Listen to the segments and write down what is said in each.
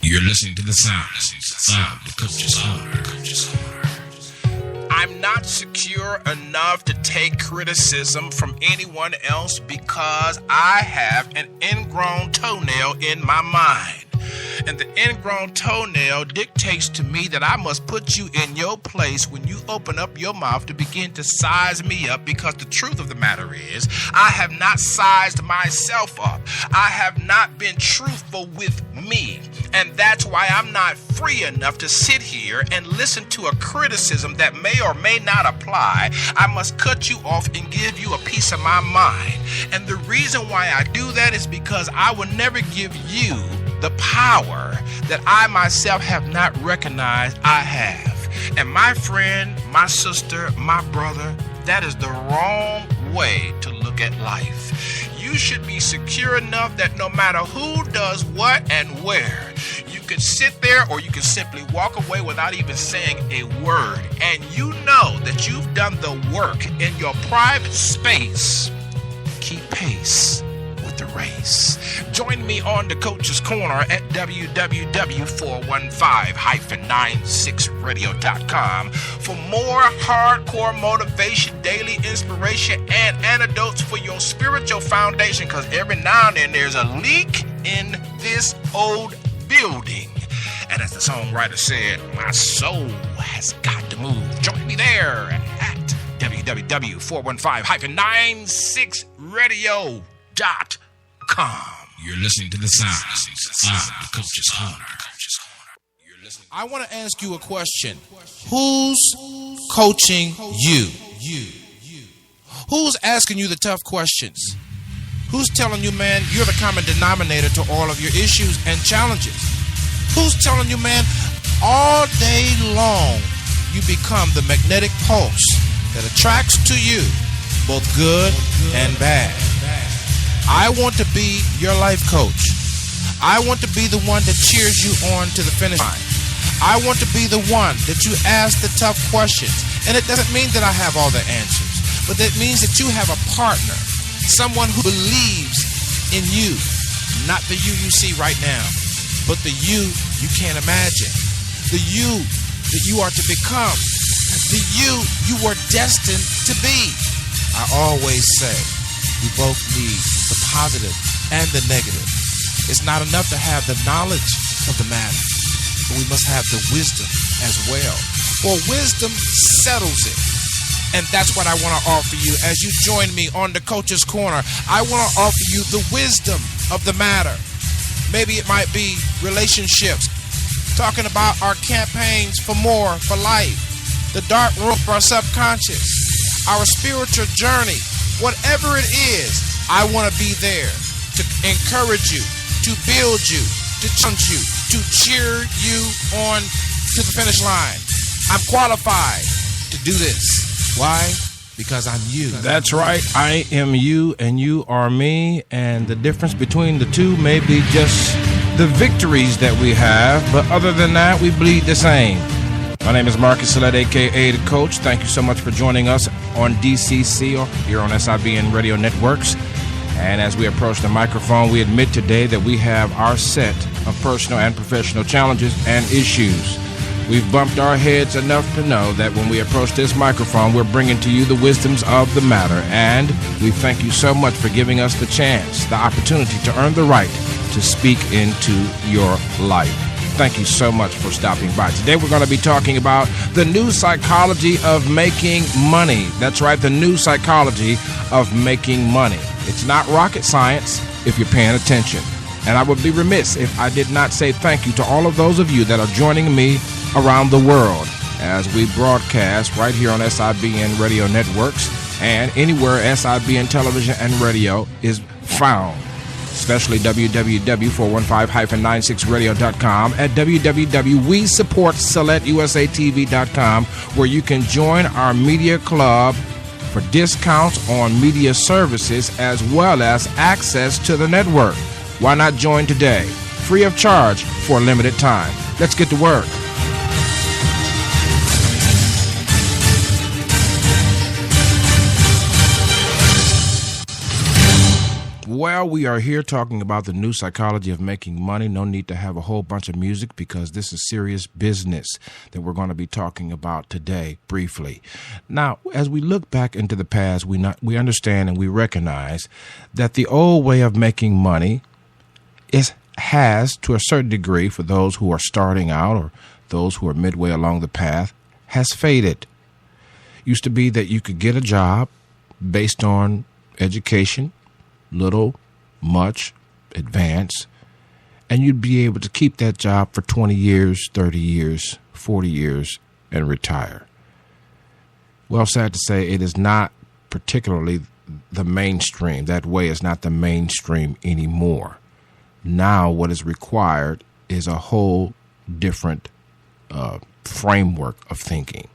You're listening to the sound of the Coach's Corner. I'm not secure enough to take criticism from anyone else because I have an ingrown toenail in my mind. And the ingrown toenail dictates to me that I must put you in your place when you open up your mouth to begin to size me up, because the truth of the matter is I have not sized myself up. I have not been truthful with me. And that's why I'm not free enough to sit here and listen to a criticism that may or may not apply. I must cut you off and give you a piece of my mind. And the reason why I do that is because I will never give you the power that I myself have not recognized I have. And my friend, my sister, my brother, that is the wrong way to look at life. You should be secure enough that no matter who does what and where, you can sit there or you can simply walk away without even saying a word. And you know that you've done the work in your private space. Keep pace with the race. Join me on the Coach's Corner at www.415-96radio.com for more hardcore motivation, daily inspiration, and antidotes for your spiritual foundation, because every now and then there's a leak in this old building. And as the songwriter said, my soul has got to move. Join me there at www.415-96radio.com. You're listening to the sound of the Coach's Corner. I want to ask you a question. Who's coaching you? Who's asking you the tough questions? Who's telling you, man, you're the common denominator to all of your issues and challenges? Who's telling you, man, all day long you become the magnetic pulse that attracts to you both good and bad? I want to be your life coach. I want to be the one that cheers you on to the finish line. I want to be the one that you ask the tough questions. And it doesn't mean that I have all the answers, but that means that you have a partner, someone who believes in you, not the you see right now, but the you can't imagine, the you that you are to become, the you are destined to be. I always say, we both need the positive and the negative. It's not enough to have the knowledge of the matter, but we must have the wisdom as well. For wisdom settles it. And that's what I want to offer you as you join me on the Coach's Corner. I want to offer you the wisdom of the matter. Maybe it might be relationships, talking about our campaigns for more, for life, the dark room for our subconscious, our spiritual journey. Whatever it is, I want to be there to encourage you, to build you, to challenge you, to cheer you on to the finish line. I'm qualified to do this. Why? Because I'm you. That's right. I am you and you are me. And the difference between the two may be just the victories that we have. But other than that, we bleed the same. My name is Marcus Salette, a.k.a. The Coach. Thank you so much for joining us on DCC or here on SIBN Radio Networks. And as we approach the microphone, we admit today that we have our set of personal and professional challenges and issues. We've bumped our heads enough to know that when we approach this microphone, we're bringing to you the wisdoms of the matter. And we thank you so much for giving us the chance, the opportunity to earn the right to speak into your life. Thank you so much for stopping by. Today we're going to be talking about the new psychology of making money. That's right, the new psychology of making money. It's not rocket science if you're paying attention. And I would be remiss if I did not say thank you to all of those of you that are joining me around the world as we broadcast right here on SIBN Radio Networks and anywhere SIBN Television and Radio is found. Especially www.415-96radio.com, at www.WeSupportSelectUSATV.com, where you can join our media club for discounts on media services as well as access to the network. Why not join today? Free of charge for a limited time. Let's get to work. Well, we are here talking about the new psychology of making money. No need to have a whole bunch of music because this is serious business that we're going to be talking about today briefly. Now, as we look back into the past, we understand and we recognize that the old way of making money has, to a certain degree, for those who are starting out or those who are midway along the path, has faded. Used to be that you could get a job based on education, little, much, advance, and you'd be able to keep that job for 20 years, 30 years, 40 years, and retire. Well, sad to say, it is not particularly the mainstream. That way is not the mainstream anymore. Now what is required is a whole different framework of thinking.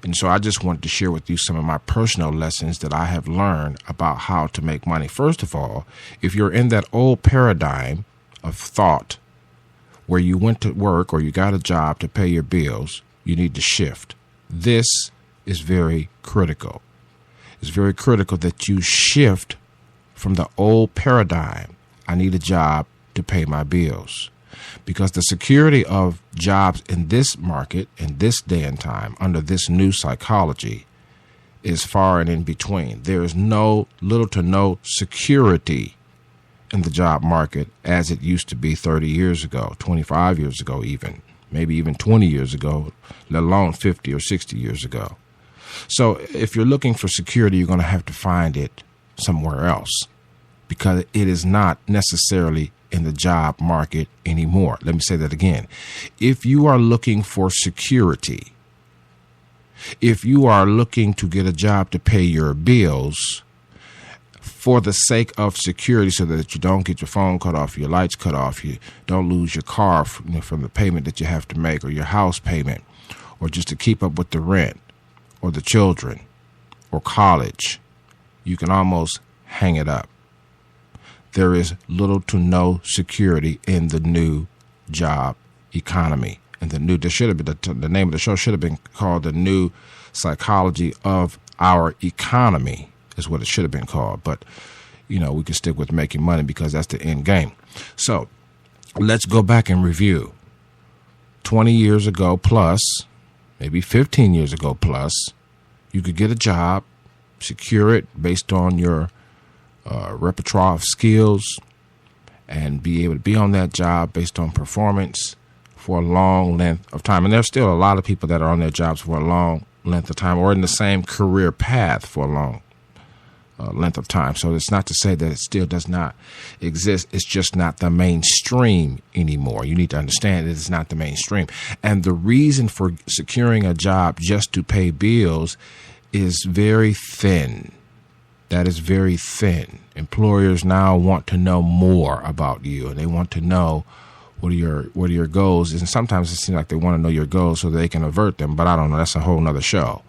And so I just wanted to share with you some of my personal lessons that I have learned about how to make money. First of all, if you're in that old paradigm of thought where you went to work or you got a job to pay your bills, you need to shift. This is very critical. It's very critical that you shift from the old paradigm. I need a job to pay my bills. Because the security of jobs in this market, in this day and time, under this new psychology, is far and in between. There is little to no security in the job market as it used to be 30 years ago, 25 years ago even, maybe even 20 years ago, let alone 50 or 60 years ago. So if you're looking for security, you're going to have to find it somewhere else because it is not necessarily in the job market anymore. Let me say that again. If you are looking for security, if you are looking to get a job to pay your bills for the sake of security so that you don't get your phone cut off, your lights cut off, you don't lose your car from the payment that you have to make or your house payment, or just to keep up with the rent or the children or college, you can almost hang it up. There is little to no security in the new job economy. And the name of the show should have been called The New Psychology of Our Economy is what it should have been called. But, we can stick with making money because that's the end game. So let's go back and review. 20 years ago plus, maybe 15 years ago plus, you could get a job, secure it based on your repertoire of skills, and be able to be on that job based on performance for a long length of time. And there's still a lot of people that are on their jobs for a long length of time or in the same career path for a long length of time. So it's not to say that it still does not exist. It's just not the mainstream anymore. You need to understand it's not the mainstream. And the reason for securing a job just to pay bills is very thin. That is very thin. Employers now want to know more about you, and they want to know what are your goals. And sometimes it seems like they want to know your goals so they can avert them. But I don't know. That's a whole nother show.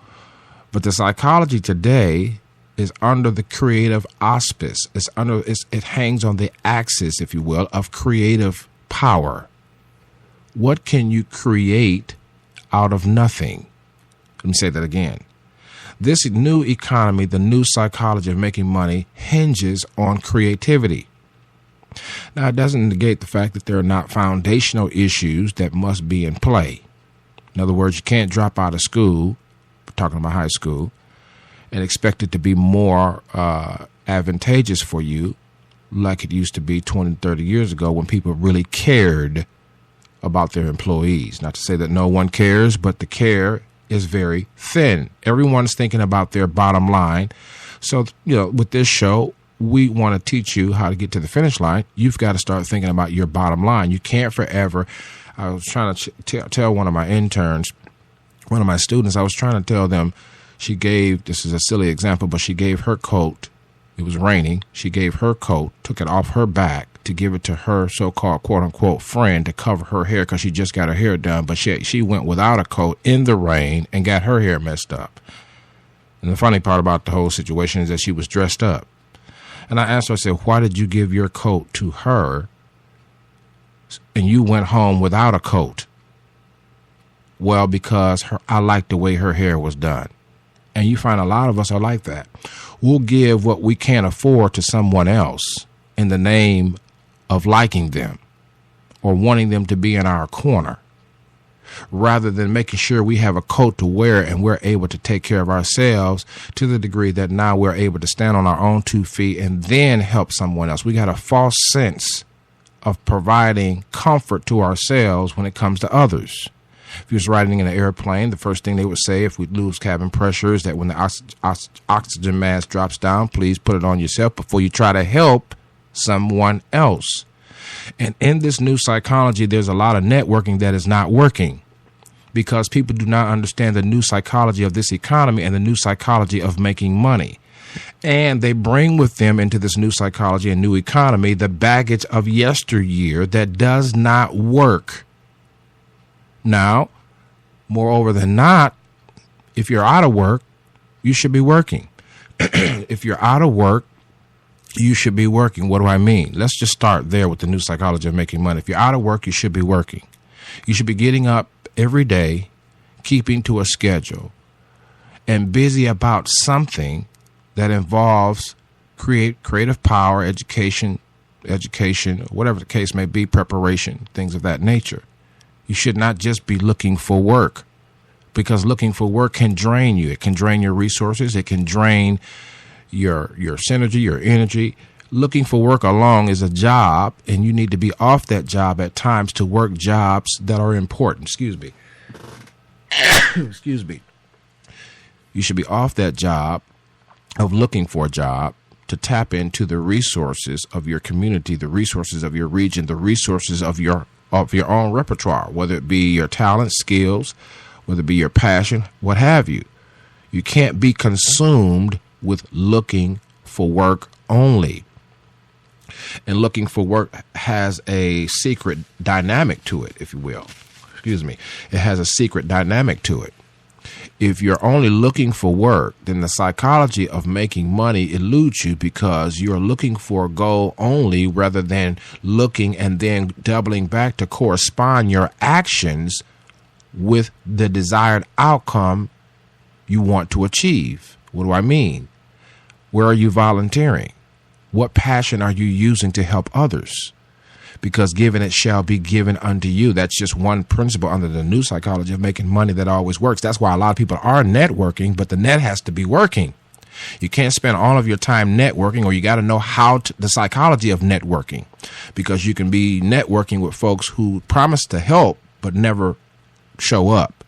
But the psychology today is under the creative auspice. It hangs on the axis, if you will, of creative power. What can you create out of nothing? Let me say that again. This new economy, the new psychology of making money, hinges on creativity. Now, it doesn't negate the fact that there are not foundational issues that must be in play. In other words, you can't drop out of school, we're talking about high school, and expect it to be more advantageous for you like it used to be 20, 30 years ago when people really cared about their employees. Not to say that no one cares, but the care is very thin. Everyone's thinking about their bottom line. So, with this show, we want to teach you how to get to the finish line. You've got to start thinking about your bottom line. You can't forever. I was trying to tell one of my interns, one of my students, I was trying to tell them, this is a silly example, but she gave her coat. It was raining. She gave her coat, took it off her back to give it to her so-called quote-unquote friend to cover her hair because she just got her hair done. But she went without a coat in the rain and got her hair messed up. And the funny part about the whole situation is that she was dressed up. And I asked her, I said, why did you give your coat to her and you went home without a coat? Well, because I liked the way her hair was done. And you find a lot of us are like that. We'll give what we can't afford to someone else in the name of liking them or wanting them to be in our corner, rather than making sure we have a coat to wear and we're able to take care of ourselves to the degree that now we're able to stand on our own 2 feet and then help someone else. We got a false sense of providing comfort to ourselves when it comes to others. If you was riding in an airplane, the first thing they would say if we lose cabin pressure is that when the oxygen mask drops down, please put it on yourself before you try to help someone else. And in this new psychology, there's a lot of networking that is not working because people do not understand the new psychology of this economy and the new psychology of making money. And they bring with them into this new psychology and new economy the baggage of yesteryear that does not work. Now, moreover than not, if you're out of work, you should be working. If you're out of work, you should be working. What do I mean? Let's just start there with the new psychology of making money. If you're out of work, you should be working. You should be getting up every day, keeping to a schedule, and busy about something that involves creative power, education, whatever the case may be, preparation, things of that nature. You should not just be looking for work, because looking for work can drain you. It can drain your resources. It can drain your synergy, your energy. Looking for work alone is a job, and you need to be off that job at times to work jobs that are important. Excuse me. Excuse me. You should be off that job of looking for a job to tap into the resources of your community, the resources of your region, the resources of your own repertoire, whether it be your talent, skills, whether it be your passion, what have you. You can't be consumed with looking for work only. And looking for work has a secret dynamic to it, if you will. Excuse me. It has a secret dynamic to it. If you're only looking for work, then the psychology of making money eludes you because you're looking for a goal only rather than looking and then doubling back to correspond your actions with the desired outcome you want to achieve. What do I mean? Where are you volunteering? What passion are you using to help others? Because given it shall be given unto you. That's just one principle under the new psychology of making money that always works. That's why a lot of people are networking, but the net has to be working. You can't spend all of your time networking, or you got to know the psychology of networking, because you can be networking with folks who promise to help but never show up.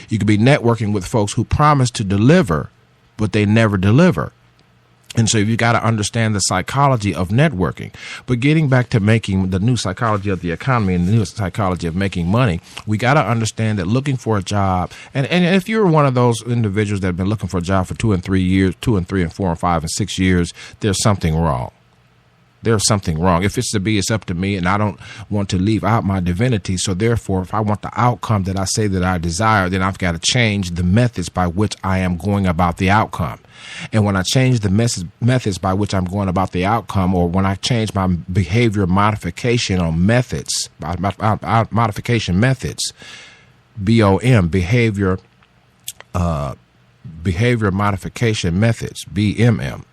You could be networking with folks who promise to deliver, but they never deliver. And so you got to understand the psychology of networking. But getting back to making the new psychology of the economy and the new psychology of making money, we got to understand that looking for a job, and if you're one of those individuals that have been looking for a job for 2 and 3 years, 2 and 3 and 4 and 5 and 6 years, there's something wrong. There's something wrong. If it's to be, it's up to me, and I don't want to leave out my divinity. So therefore, if I want the outcome that I say that I desire, then I've got to change the methods by which I am going about the outcome. And when I change the methods by which I'm going about the outcome, or when I change my behavior modification on methods, modification methods, BOM, behavior modification methods, BMM.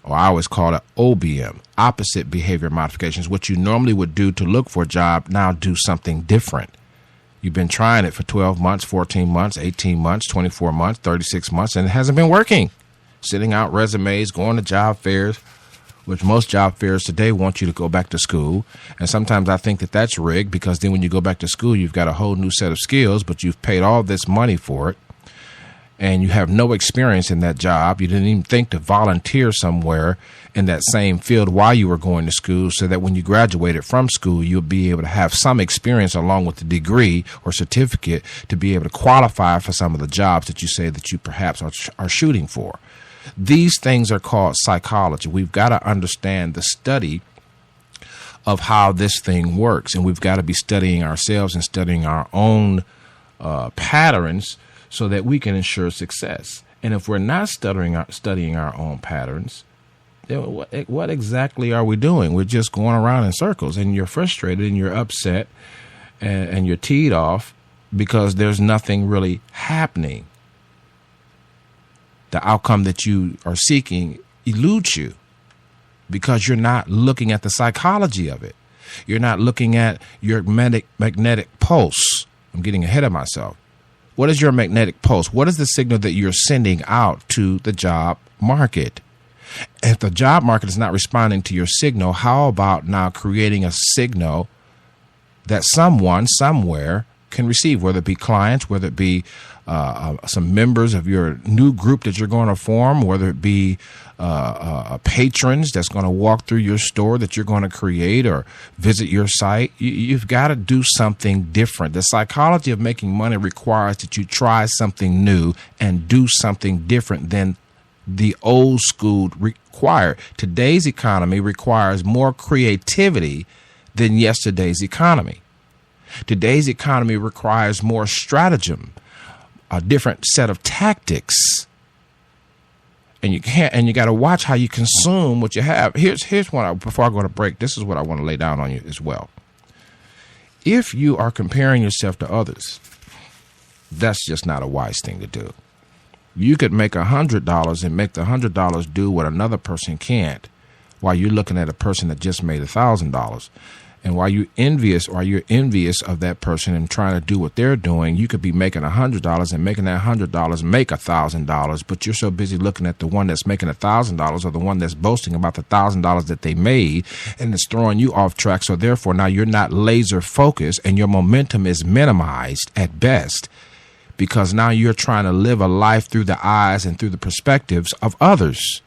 Or I always call it OBM, opposite behavior modifications. What you normally would do to look for a job, now do something different. You've been trying it for 12 months, 14 months, 18 months, 24 months, 36 months, and it hasn't been working. Sending out resumes, going to job fairs, which most job fairs today want you to go back to school. And sometimes I think that that's rigged, because then when you go back to school, you've got a whole new set of skills, but you've paid all this money for it, and you have no experience in that job. You didn't even think to volunteer somewhere in that same field while you were going to school, so that when you graduated from school, you'll be able to have some experience along with the degree or certificate to be able to qualify for some of the jobs that you say that you perhaps are shooting for. These things are called psychology. We've got to understand the study of how this thing works, and we've got to be studying ourselves and studying our own patterns, so that we can ensure success. And if we're not studying our own patterns, then what exactly are we doing? We're just going around in circles, and you're frustrated and you're upset and you're teed off because there's nothing really happening. The outcome that you are seeking eludes you. because you're not looking at the psychology of it. You're not looking at your magnetic pulse. I'm getting ahead of myself. What is your magnetic pulse? What is the signal that you're sending out to the job market? If the job market is not responding to your signal, how about now creating a signal that someone somewhere can receive, whether it be clients, whether it be some members of your new group that you're going to form, whether it be patrons that's going to walk through your store that you're going to create or visit your site. You've got to do something different. The psychology of making money requires that you try something new and do something different than the old school required. Today's economy requires more creativity than yesterday's economy. Today's economy requires more stratagem, a different set of tactics. And you got to watch how you consume what you have. Here's what before I go to break, this is what I want to lay down on you as well. If you are comparing yourself to others, that's just not a wise thing to do. You could make $100 and make the $100 do what another person can't, while you're looking at a person that just made $1,000. And while you're envious of that person and trying to do what they're doing, you could be making $100 and making that $100 make $1,000, but you're so busy looking at the one that's making $1,000 or the one that's boasting about the $1,000 that they made, and it's throwing you off track. So therefore, now you're not laser focused and your momentum is minimized at best, because now you're trying to live a life through the eyes and through the perspectives of others.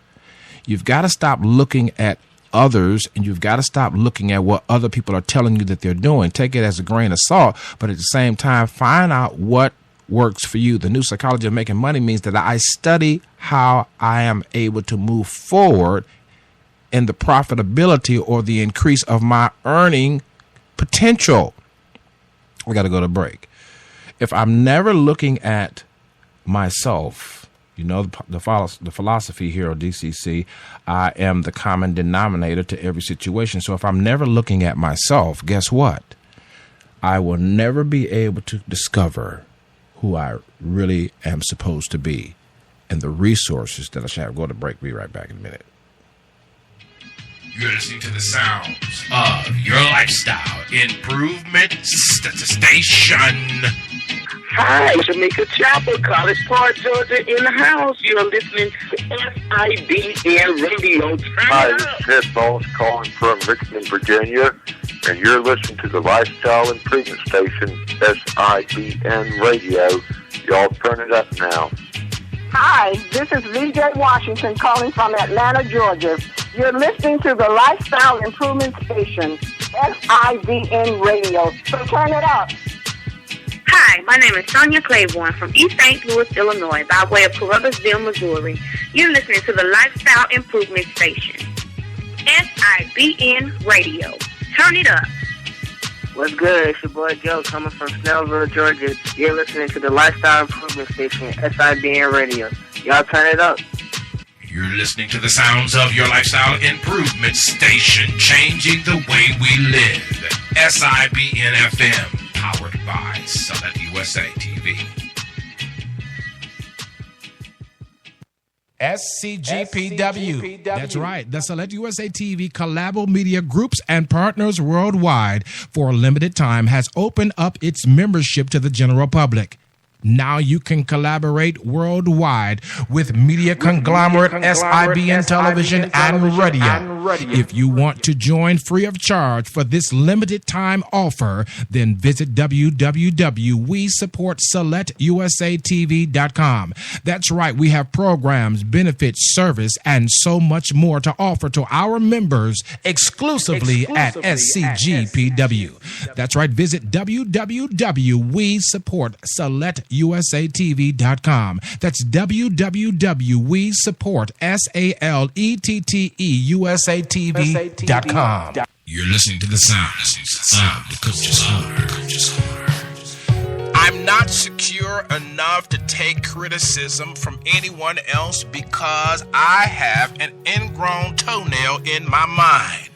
You've got to stop looking at others, and you've got to stop looking at what other people are telling you that they're doing. Take it as a grain of salt, but at the same time, find out what works for you. The new psychology of making money means that I study how I am able to move forward in the profitability or the increase of my earning potential. We got to go to break. If I'm never looking at myself, you know, the philosophy here at DCC, I am the common denominator to every situation. So if I'm never looking at myself, guess what? I will never be able to discover who I really am supposed to be and the resources that I should have. Go to break. Be right back in a minute. You're listening to the sounds of your lifestyle improvement station. Hi, Jamaica Chapel, College Park, Georgia, in the house. You're listening to SIBN Radio. Hi, this is Ted Bones calling from Richmond, Virginia, and you're listening to the Lifestyle Improvement Station, SIBN Radio. Y'all turn it up now. Hi, this is VJ Washington calling from Atlanta, Georgia. You're listening to the Lifestyle Improvement Station, SIBN Radio. So turn it up. Hi, my name is Sonia Claiborne from East St. Louis, Illinois, by way of Columbusville, Missouri. You're listening to the Lifestyle Improvement Station, SIBN Radio. Turn it up. What's good? It's your boy Joe coming from Snellville, Georgia. You're listening to the Lifestyle Improvement Station, SIBN Radio. Y'all turn it up. You're listening to the sounds of your lifestyle improvement station, changing the way we live. SIBN FM. Powered by Select USA TV. SCGPW. That's right. The Select USA TV Collabo Media Groups and Partners Worldwide for a limited time has opened up its membership to the general public. Now you can collaborate worldwide with media conglomerate SIBN Television and Radio. If you want to join free of charge for this limited time offer, then visit www.WeSupportSelectUSATV.com. That's right, we have programs, benefits, service, and so much more to offer to our members exclusively at SCGPW. That's right, visit www.WeSupportSelectUSATV.com. That's www.WeSupportSALETTTEUSATV.com. You're listening to the sounds of the Coach's Heart. I'm not secure enough to take criticism from anyone else because I have an ingrown toenail in my mind.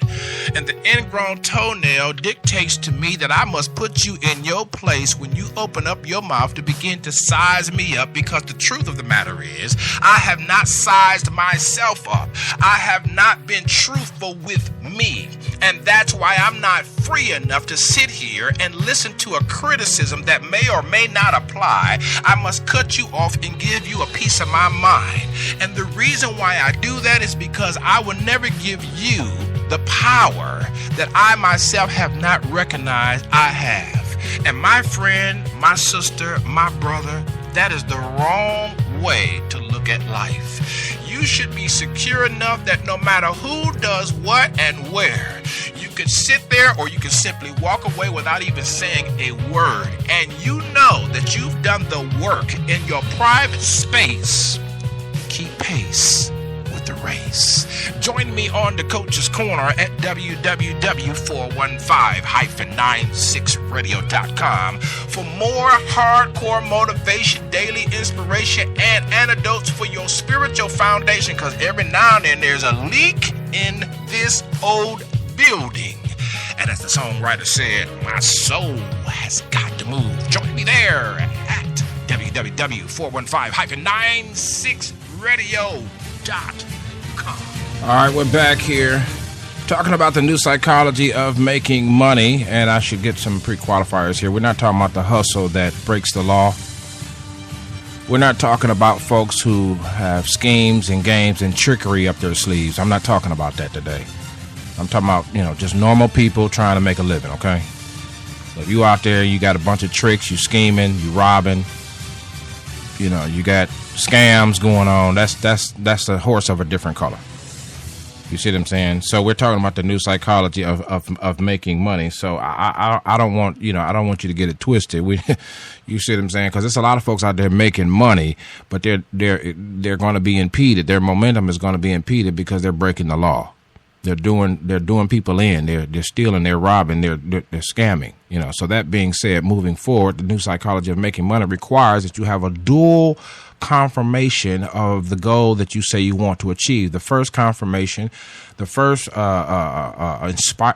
And the ingrown toenail dictates to me that I must put you in your place when you open up your mouth to begin to size me up, because the truth of the matter is, I have not sized myself up. I have not been truthful with me. And that's why I'm not free enough to sit here and listen to a criticism that may or may not apply. I must cut you off and give you a piece of my mind. And the reason why I do that is because I will never give you the power that I myself have not recognized I have. And my friend, my sister, my brother, that is the wrong way to look at life. You should be secure enough that no matter who does what and where, you can sit there or you can simply walk away without even saying a word. And you know that you've done the work in your private space. Keep pace with the race. Join me on the Coach's Corner at www.415-96radio.com for more hardcore motivation, daily inspiration, and antidotes for your spiritual foundation, because every now and then there's a leak in this old building. And as the songwriter said, my soul has got to move. Join me there at www.415-96radio.com. All right, we're back here talking about the new psychology of making money, and I should get some pre-qualifiers here. We're not talking about the hustle that breaks the law. We're not talking about folks who have schemes and games and trickery up their sleeves. I'm not talking about that today. I'm talking about, just normal people trying to make a living, okay? So if you out there, you got a bunch of tricks, you scheming, you robbing, you got scams going on, that's a horse of a different color. You see what I'm saying? So we're talking about the new psychology of making money. So I don't want you to get it twisted. You see what I'm saying? Because there's a lot of folks out there making money, but they're going to be impeded. Their momentum is going to be impeded because they're breaking the law. They're doing people in. They're stealing. They're robbing. They're scamming. So that being said, moving forward, the new psychology of making money requires that you have a dual confirmation of the goal that you say you want to achieve. The first confirmation, the first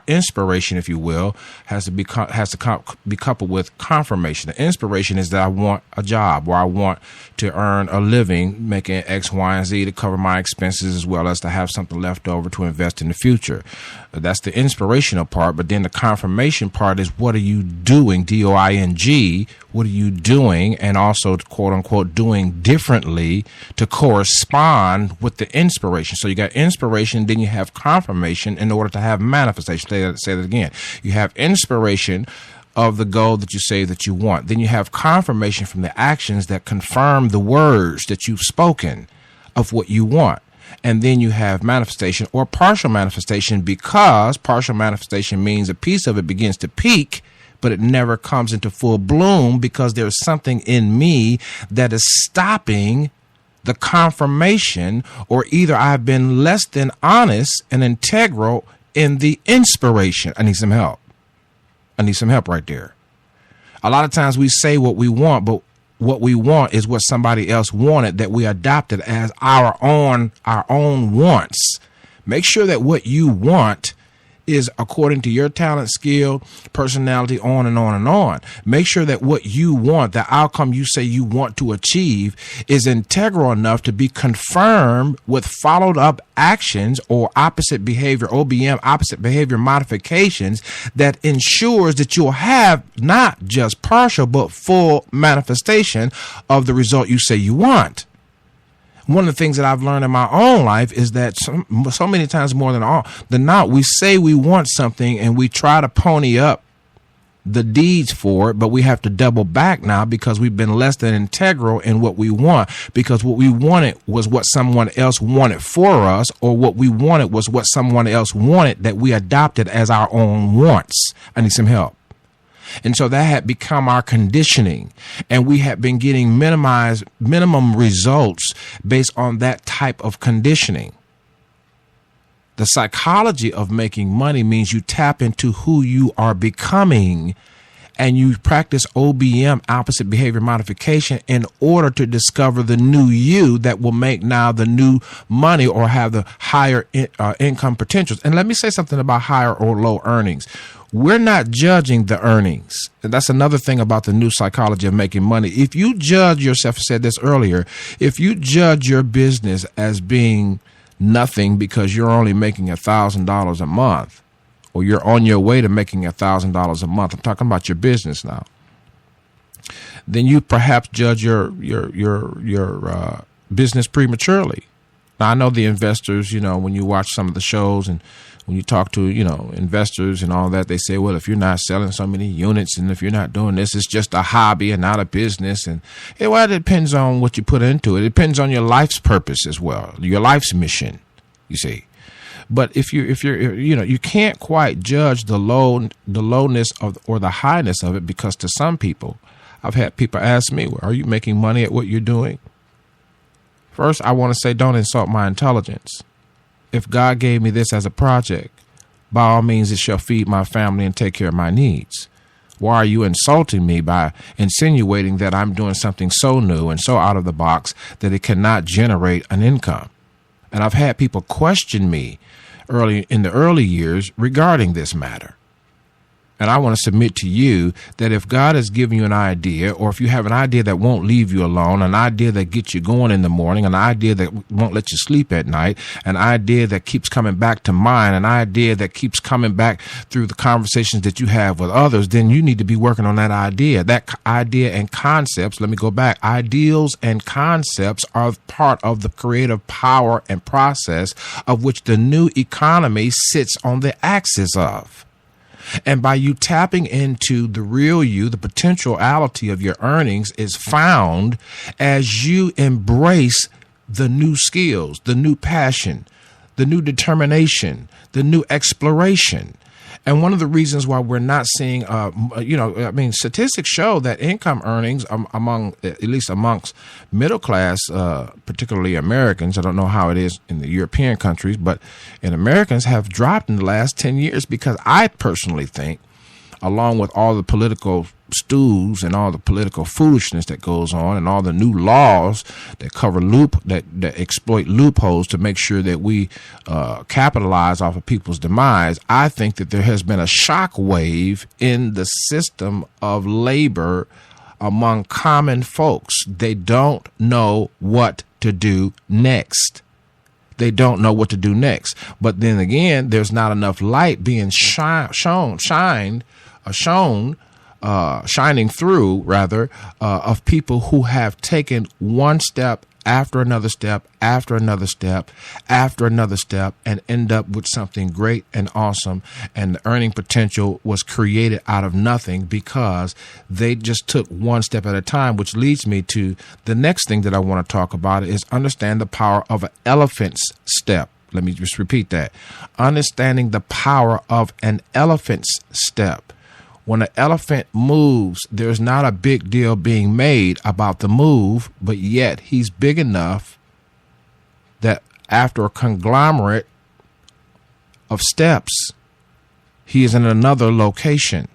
inspiration, if you will, has to be coupled with confirmation. The inspiration is that I want a job, or I want to earn a living making X, Y, and Z to cover my expenses, as well as to have something left over to invest in the future. That's the inspirational part. But then the confirmation part is, what are you doing? DOING. What are you doing? And also, quote unquote, doing differently to correspond with the inspiration. So you got inspiration, then you have confirmation in order to have manifestation. Say that again. You have inspiration of the goal that you say that you want. Then you have confirmation from the actions that confirm the words that you've spoken of what you want. And then you have manifestation, or partial manifestation, because partial manifestation means a piece of it begins to peak, but it never comes into full bloom because there's something in me that is stopping the confirmation, or either I've been less than honest and integral in the inspiration. I need some help. I need some help right there. A lot of times we say what we want, but what we want is what somebody else wanted, that we adopted as our own wants. Make sure that what you want is according to your talent, skill, personality, on and on and on. Make sure that what you want, the outcome you say you want to achieve, is integral enough to be confirmed with followed up actions or opposite behavior, OBM, opposite behavior modifications, that ensures that you'll have not just partial but full manifestation of the result you say you want. One of the things that I've learned in my own life is that so many times more than not, we say we want something and we try to pony up the deeds for it, but we have to double back now because we've been less than integral in what we want, because what we wanted was what someone else wanted for us, or what we wanted was what someone else wanted that we adopted as our own wants. I need some help. And so that had become our conditioning, and we had been getting minimum results based on that type of conditioning. The psychology of making money means you tap into who you are becoming and you practice OBM, opposite behavior modification, in order to discover the new you that will make now the new money or have the higher income potentials. And let me say something about higher or low earnings. We're not judging the earnings. And that's another thing about the new psychology of making money. If you judge yourself, I said this earlier, if you judge your business as being nothing because you're only making $1,000 a month, or you're on your way to making $1,000 a month, I'm talking about your business now, then you perhaps judge your business prematurely. Now, I know the investors, when you watch some of the shows and when you talk to, investors and all that, they say, well, if you're not selling so many units and if you're not doing this, it's just a hobby and not a business. And it depends on what you put into it. It depends on your life's purpose as well, your life's mission, you see. But if you're, you can't quite judge the lowness of or the highness of it, because to some people, I've had people ask me, well, are you making money at what you're doing? First, I want to say, don't insult my intelligence. If God gave me this as a project, by all means, it shall feed my family and take care of my needs. Why are you insulting me by insinuating that I'm doing something so new and so out of the box that it cannot generate an income? And I've had people question me in the early years regarding this matter. And I want to submit to you that if God has given you an idea, or if you have an idea that won't leave you alone, an idea that gets you going in the morning, an idea that won't let you sleep at night, an idea that keeps coming back to mind, an idea that keeps coming back through the conversations that you have with others, then you need to be working on that idea. That idea and concepts, let me go back, ideals and concepts are part of the creative power and process of which the new economy sits on the axis of. And by you tapping into the real you, the potentiality of your earnings is found as you embrace the new skills, the new passion, the new determination, the new exploration. And one of the reasons why we're not seeing, statistics show that income earnings at least amongst middle class, particularly Americans, I don't know how it is in the European countries, but in Americans have dropped in the last 10 years because I personally think, along with all the political stews and all the political foolishness that goes on and all the new laws that cover that exploit loopholes to make sure that we capitalize off of people's demise, I think that there has been a shock wave in the system of labor among common folks. They don't know what to do next. They don't know what to do next. But then again, there's not enough light being shining through, of people who have taken one step after another step, after another step, after another step, and end up with something great and awesome. And the earning potential was created out of nothing because they just took one step at a time, which leads me to the next thing that I want to talk about is understand the power of an elephant's step. Let me just repeat that. Understanding the power of an elephant's step. When an elephant moves, there's not a big deal being made about the move, but yet he's big enough that after a conglomerate of steps, he is in another location.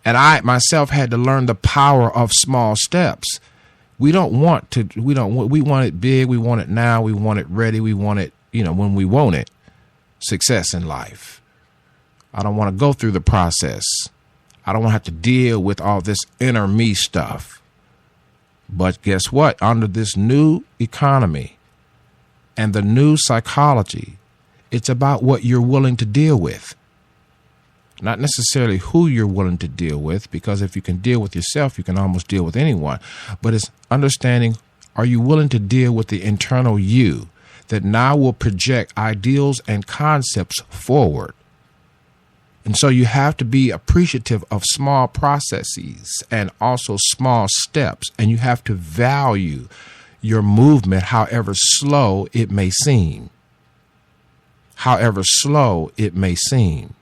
And I myself had to learn the power of small steps. We want it big, we want it now, we want it ready, we want it, when we want it. Success in life. I don't want to go through the process. I don't want to have to deal with all this inner me stuff. But guess what? Under this new economy and the new psychology, it's about what you're willing to deal with. Not necessarily who you're willing to deal with, because if you can deal with yourself, you can almost deal with anyone. But it's understanding, are you willing to deal with the internal you that now will project ideals and concepts forward? And so you have to be appreciative of small processes and also small steps. And you have to value your movement, however slow it may seem. However slow it may seem.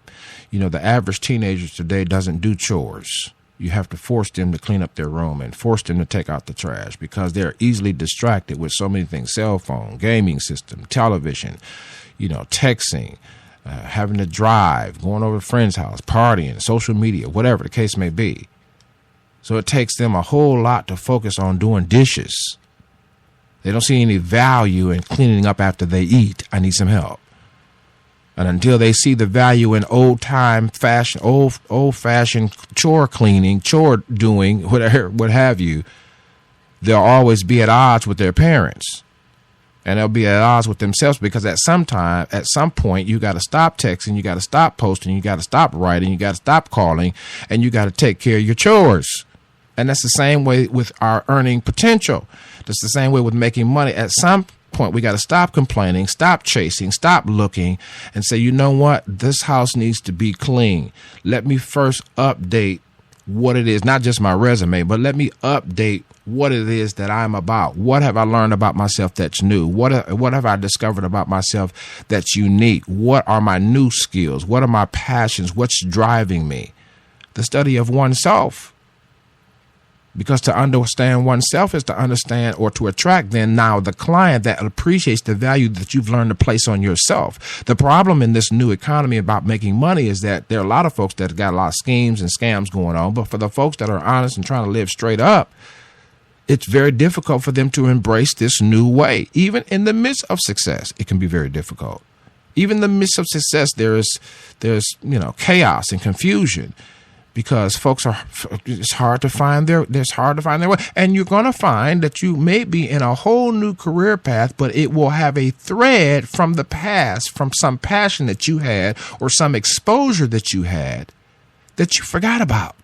The average teenager today doesn't do chores. You have to force them to clean up their room and force them to take out the trash because they're easily distracted with so many things: cell phone, gaming system, television, texting, having to drive, going over to a friend's house, partying, social media, whatever the case may be. So it takes them a whole lot to focus on doing dishes. They don't see any value in cleaning up after they eat. I need some help. And until they see the value in old fashioned chore cleaning, chore doing, whatever, what have you, they'll always be at odds with their parents. And they'll be at odds with themselves, because at some point, you got to stop texting, you got to stop posting, you got to stop writing, you got to stop calling, and you got to take care of your chores. And that's the same way with our earning potential. That's the same way with making money. At some point, we got to stop complaining, stop chasing, stop looking, and say, you know what? This house needs to be clean. Let me first update what it is, not just my resume, but let me update what it is that I'm about. What have I learned about myself that's new? What have I discovered about myself that's unique? What are my new skills? What are my passions? What's driving me? The study of oneself. Because to understand oneself is to understand, or to attract then now the client that appreciates the value that you've learned to place on yourself. The problem in this new economy about making money is that there are a lot of folks that got a lot of schemes and scams going on. But for the folks that are honest and trying to live straight up, it's very difficult for them to embrace this new way. Even in the midst of success, it can be very difficult. Even in the midst of success, there's chaos and confusion. Because folks it's hard to find their way. And you're going to find that you may be in a whole new career path, but it will have a thread from the past, from some passion that you had or some exposure that you had that you forgot about.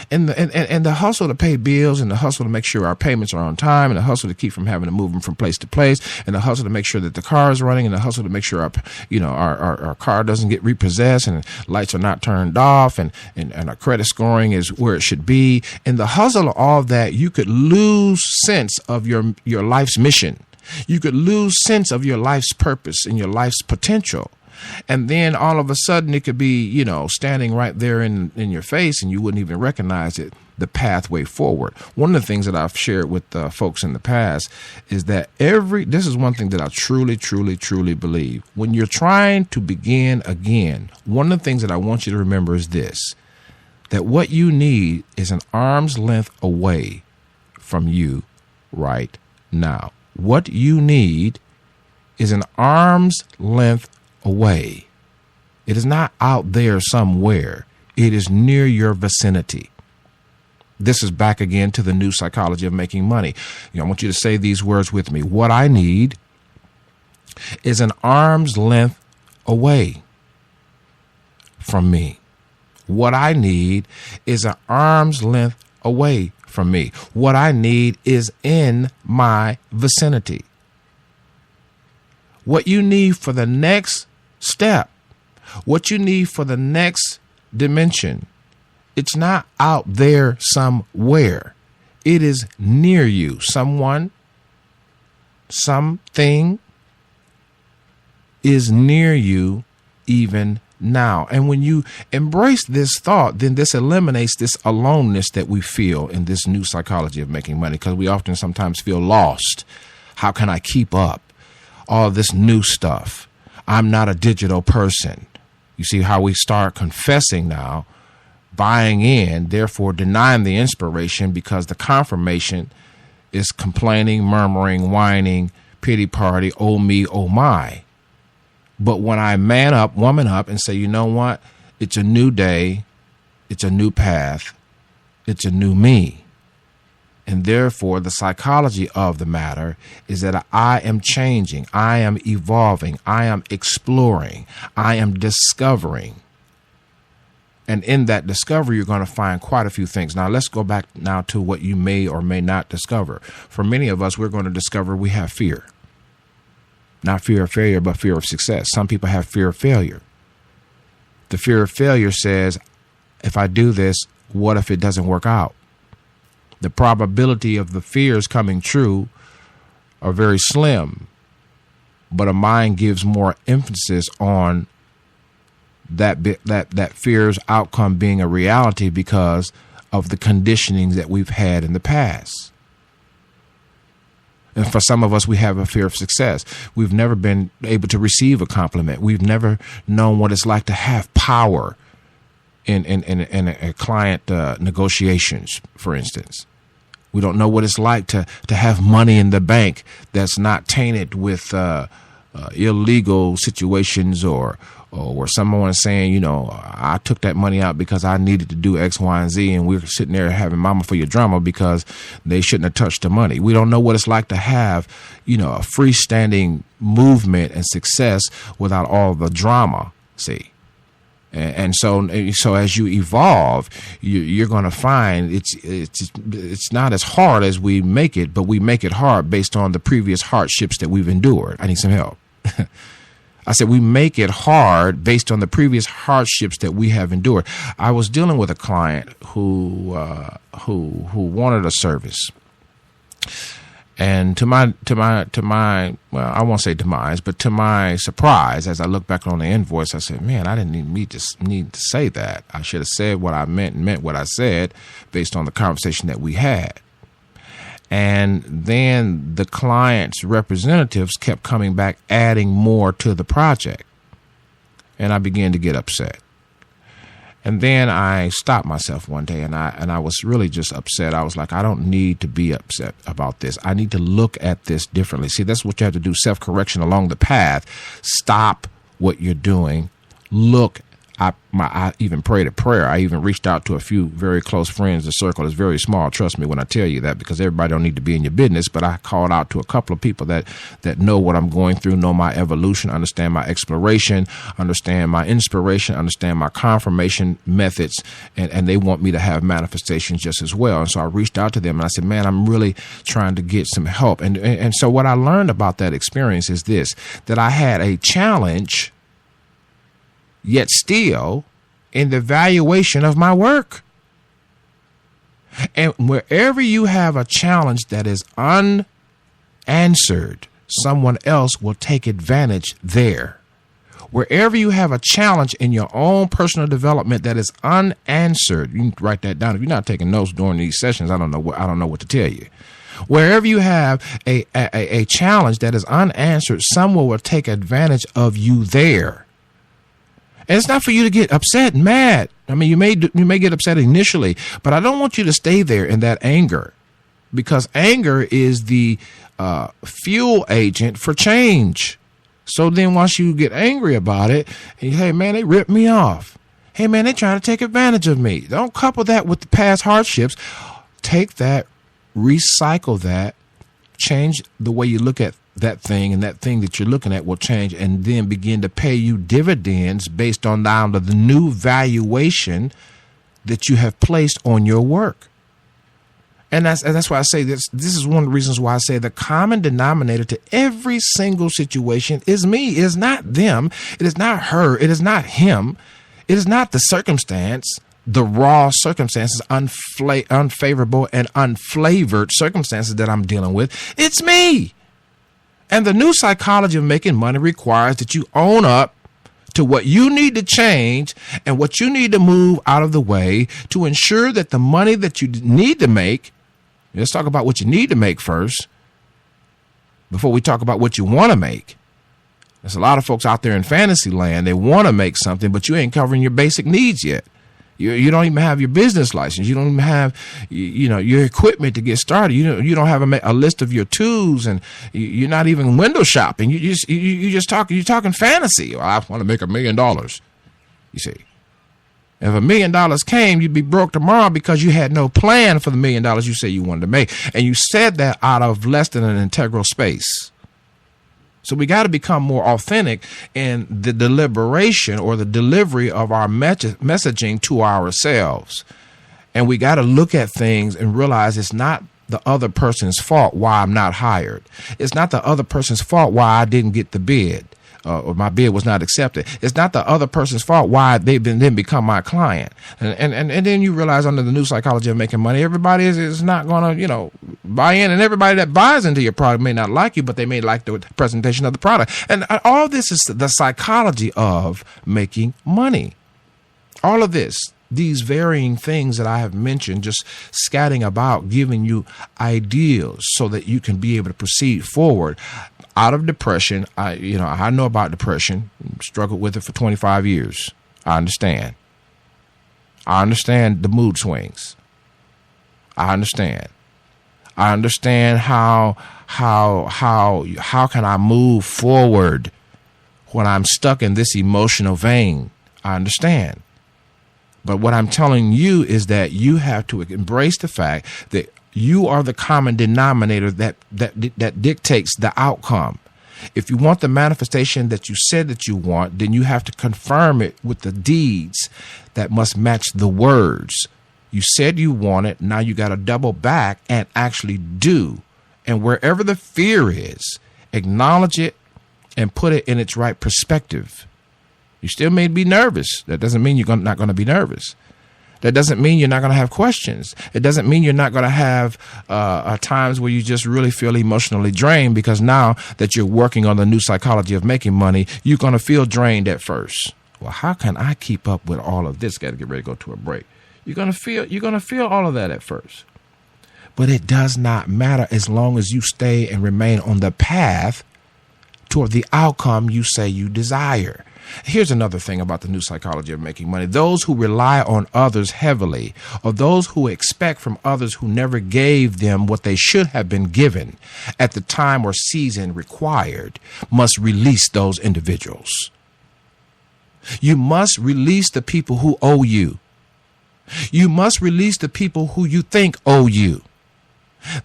And the hustle to pay bills, and the hustle to make sure our payments are on time, and the hustle to keep from having to move them from place to place, and the hustle to make sure that the car is running, and the hustle to make sure our car doesn't get repossessed, and lights are not turned off, and our credit scoring is where it should be. In the hustle of all that, you could lose sense of your life's mission. You could lose sense of your life's purpose and your life's potential. And then all of a sudden it could be, standing right there in your face, and you wouldn't even recognize it, the pathway forward. One of the things that I've shared with folks in the past is that this is one thing that I truly, truly, truly believe. When you're trying to begin again, one of the things that I want you to remember is this, that what you need is an arm's length away from you right now. What you need is an arm's length away. It is not out there somewhere. It is near your vicinity. This is back again to the new psychology of making money. I want you to say these words with me. What I need is an arm's length away from me. What I need is an arm's length away from me. What I need is in my vicinity. What you need for the next step, what you need for the next dimension, it's not out there somewhere. It is near you. Someone, something is near you even now. And when you embrace this thought, then this eliminates this aloneness that we feel in this new psychology of making money, because we often sometimes feel lost. How can I keep up all this new stuff? I'm not a digital person. You see how we start confessing now, buying in, therefore denying the inspiration, because the confirmation is complaining, murmuring, whining, pity party, oh me, oh my. But when I man up, woman up, and say, you know what? It's a new day. It's a new path. It's a new me. And therefore, the psychology of the matter is that I am changing, I am evolving, I am exploring, I am discovering. And in that discovery, you're going to find quite a few things. Now, let's go back now to what you may or may not discover. For many of us, we're going to discover we have fear. Not fear of failure, but fear of success. Some people have fear of failure. The fear of failure says, if I do this, what if it doesn't work out? The probability of the fears coming true are very slim, but a mind gives more emphasis on that fear's outcome being a reality because of the conditionings that we've had in the past. And for some of us, we have a fear of success. We've never been able to receive a compliment. We've never known what it's like to have power in a client negotiations, for instance. We don't know what it's like to have money in the bank that's not tainted with illegal situations or where someone is saying, you know, I took that money out because I needed to do X, Y, and Z, and we're sitting there having mama for your drama because they shouldn't have touched the money. We don't know what it's like to have, you know, a freestanding movement and success without all the drama, see. And so as you evolve, you're going to find it's not as hard as we make it, but we make it hard based on the previous hardships that we've endured. I need some help. I said we make it hard based on the previous hardships that we have endured. I was dealing with a client who wanted a service. And to my well, I won't say demise, but to my surprise, as I look back on the invoice, I said, man, I didn't need to say that. I should have said what I meant and meant what I said based on the conversation that we had. And then the client's representatives kept coming back, adding more to the project. And I began to get upset. And then I stopped myself one day, and I was really just upset. I was like, I don't need to be upset about this. I need to look at this differently. See, that's what you have to do, self-correction along the path. Stop what you're doing. Look. I even prayed a prayer. I even reached out to a few very close friends. The circle is very small. Trust me when I tell you that, because everybody don't need to be in your business. But I called out to a couple of people that know what I'm going through, know my evolution, understand my exploration, understand my inspiration, understand my confirmation methods, and they want me to have manifestations just as well. And so I reached out to them and I said, man, I'm really trying to get some help. And so what I learned about that experience is this, that I had a challenge, yet still in the valuation of my work. And wherever you have a challenge that is unanswered, someone else will take advantage there. Wherever you have a challenge in your own personal development that is unanswered, you can write that down. If you're not taking notes during these sessions, I don't know what to tell you. Wherever you have a challenge that is unanswered, someone will take advantage of you there. And it's not for you to get upset and mad. I mean, you may get upset initially, but I don't want you to stay there in that anger, because anger is the fuel agent for change. So then once you get angry about it, and hey, man, they ripped me off. Hey, man, they're trying to take advantage of me. Don't couple that with the past hardships. Take that, recycle that, change the way you look at that thing, and that thing that you're looking at will change, and then begin to pay you dividends based on down to the new valuation that you have placed on your work. And that's why I say this. This is one of the reasons why I say the common denominator to every single situation is me. It is not them. It is not her. It is not him. It is not the circumstance, the raw circumstances, unfavorable and unflavored circumstances that I'm dealing with. It's me. And the new psychology of making money requires that you own up to what you need to change and what you need to move out of the way to ensure that the money that you need to make, let's talk about what you need to make first before we talk about what you want to make. There's a lot of folks out there in fantasy land. They want to make something, but you ain't covering your basic needs yet. You don't even have your business license. You don't even have, your equipment to get started. You don't have a list of your tools, and you're not even window shopping. You're talking fantasy. Well, I want to make $1 million. You see, if $1 million came, you'd be broke tomorrow because you had no plan for the $1 million you say you wanted to make, and you said that out of less than an integral space. So we got to become more authentic in the deliberation or the delivery of our messaging to ourselves. And we got to look at things and realize it's not the other person's fault why I'm not hired. It's not the other person's fault why I didn't get the bid or my bid was not accepted. It's not the other person's fault why they then become my client. And then you realize under the new psychology of making money, everybody is not going to, buy in. And everybody that buys into your product may not like you, but they may like the presentation of the product. And all this is the psychology of making money. All of this these varying things that I have mentioned, just scatting about, giving you ideas so that you can be able to proceed forward out of depression. I know about depression, struggled with it for 25 years. I understand the mood swings. I understand how can I move forward when I'm stuck in this emotional vein. I understand. But what I'm telling you is that you have to embrace the fact that you are the common denominator that dictates the outcome. If you want the manifestation that you said that you want, then you have to confirm it with the deeds that must match the words. You said you want it. Now you got to double back and actually do. And wherever the fear is, acknowledge it and put it in its right perspective. You still may be nervous. That doesn't mean you're not going to be nervous. That doesn't mean you're not going to have questions. It doesn't mean you're not going to have times where you just really feel emotionally drained, because now that you're working on the new psychology of making money, you're going to feel drained at first. Well, how can I keep up with all of this? Got to get ready to go to a break. You're going to feel all of that at first. But it does not matter as long as you stay and remain on the path toward the outcome you say you desire. Here's another thing about the new psychology of making money. Those who rely on others heavily, or those who expect from others who never gave them what they should have been given at the time or season required, must release those individuals. You must release the people who owe you. You must release the people who you think owe you.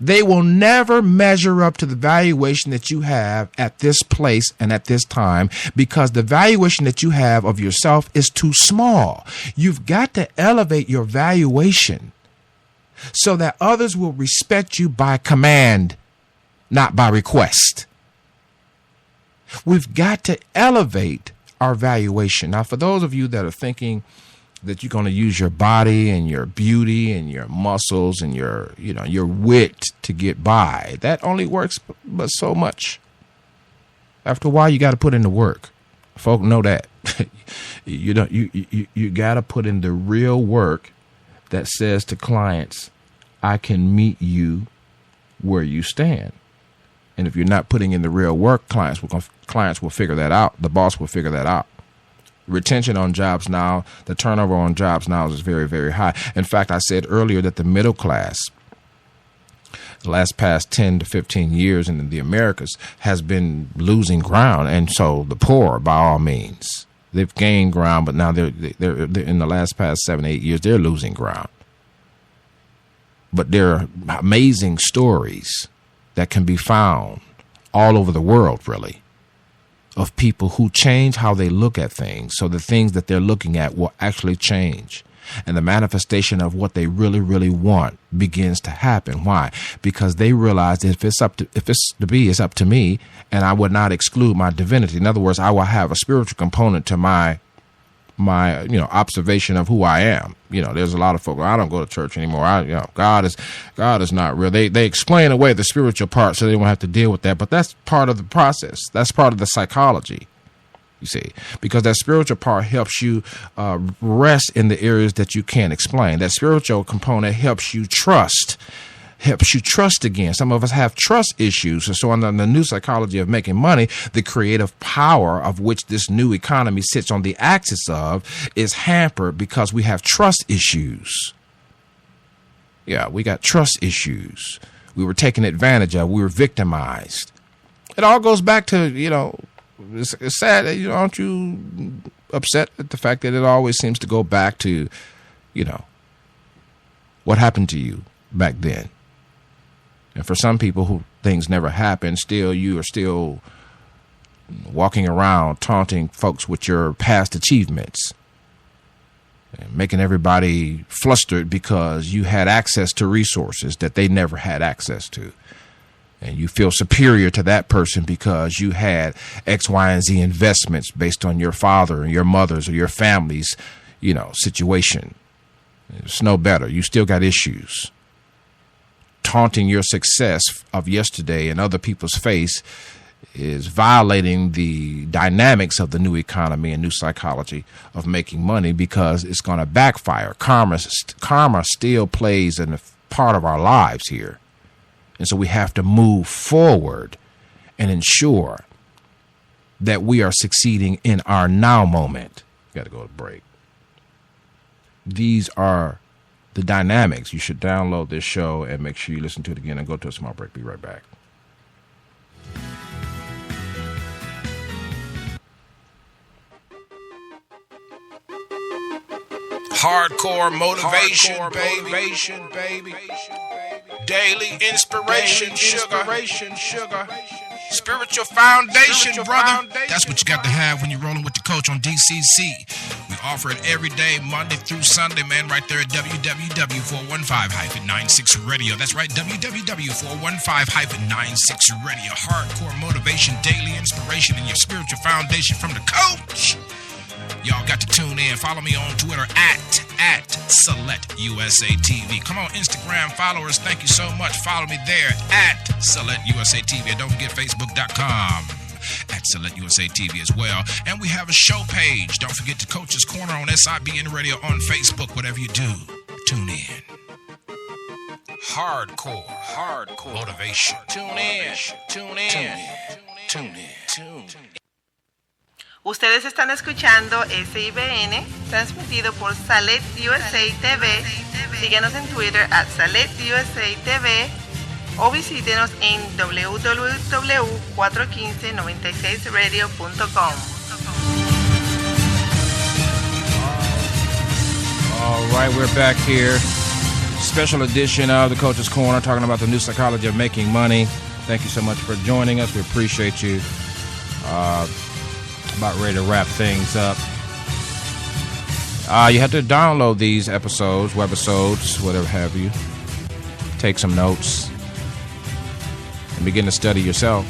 They will never measure up to the valuation that you have at this place and at this time, because the valuation that you have of yourself is too small. You've got to elevate your valuation so that others will respect you by command, not by request. We've got to elevate our valuation. Now, for those of you that are thinking that you're going to use your body and your beauty and your muscles and your wit to get by, that only works but so much. After a while, you got to put in the work. Folk know that. You got to put in the real work that says to clients, I can meet you where you stand. And if you're not putting in the real work, clients will figure that out. The boss will figure that out. Retention on jobs now, the turnover on jobs now is very, very high. In fact, I said earlier that the middle class, the past 10 to 15 years in the Americas, has been losing ground. And so the poor, by all means, they've gained ground, but now they're in the past 7, 8 years, they're losing ground. But there are amazing stories that can be found all over the world, really, of people who change how they look at things, so the things that they're looking at will actually change. And the manifestation of what they really, really want begins to happen. Why? Because they realize that if it's up to me, and I would not exclude my divinity. In other words, I will have a spiritual component to my observation of who I am. There's a lot of folk, I don't go to church anymore. God is not real. They explain away the spiritual part so they won't have to deal with that. But that's part of the process. That's part of the psychology, you see, because that spiritual part helps you rest in the areas that you can't explain. That spiritual component helps you trust again. Some of us have trust issues. And so on the new psychology of making money, the creative power of which this new economy sits on the axis of is hampered because we have trust issues. Yeah, we got trust issues. We were taken advantage of. We were victimized. It all goes back to, it's sad that, aren't you upset at the fact that it always seems to go back to, what happened to you back then? And for some people who things never happened, you are still walking around taunting folks with your past achievements and making everybody flustered because you had access to resources that they never had access to. And you feel superior to that person because you had X, Y, and Z investments based on your father or your mother's or your family's, situation. It's no better. You still got issues. Taunting your success of yesterday in other people's face is violating the dynamics of the new economy and new psychology of making money, because it's going to backfire. Karma still plays a part of our lives here. And so we have to move forward and ensure that we are succeeding in our now moment. Got to go to break. These are the dynamics. You should download this show and make sure you listen to it again and go to a small break. Be right back. Hardcore motivation, baby. Daily inspiration, sugar. Spiritual foundation, brother. That's what you got to have when you're rolling with the coach on DCC. We offer it every day, Monday through Sunday, man, right there at www.415-96radio. That's right, www.415-96radio. Hardcore motivation, daily inspiration, and your spiritual foundation from the coach. Y'all got to tune in. Follow me on Twitter at SelectUSATV. Come on, Instagram followers. Thank you so much. Follow me there at SelectUSATV. And don't forget Facebook.com at SelectUSATV as well. And we have a show page. Don't forget the Coach's Corner on SIBN Radio on Facebook. Whatever you do, tune in. Hardcore motivation. Tune in. Ustedes están escuchando SIBN, transmitido por Salet USA TV. Síguenos en Twitter at Salet USA TV o visítenos en www.41596radio.com. All right, we're back here. Special edition of the Coach's Corner, talking about the new psychology of making money. Thank you so much for joining us. We appreciate you. About ready to wrap things up. You have to download these episodes, webisodes, whatever have you. Take some notes and begin to study yourself.